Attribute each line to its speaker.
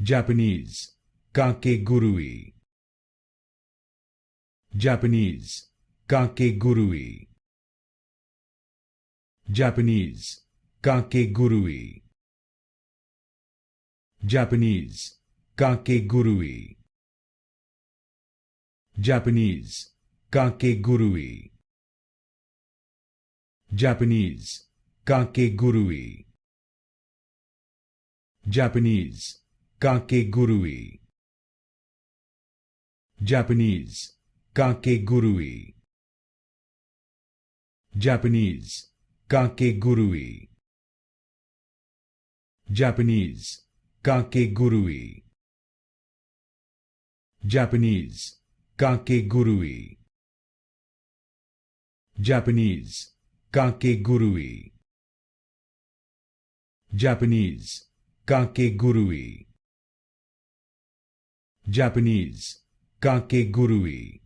Speaker 1: Japanese Kakegurui. Japanese Kakegurui. Japanese Kakegurui. Japanese Kakegurui. Japanese Kakegurui. Japanese Kakegurui. Japanese Kakegurui. Japanese Kakegurui. Japanese Kakegurui. Japanese Kakegurui. Japanese Kakegurui. Japanese Kakegurui. Japanese Kakegurui. Japanese Kakegurui.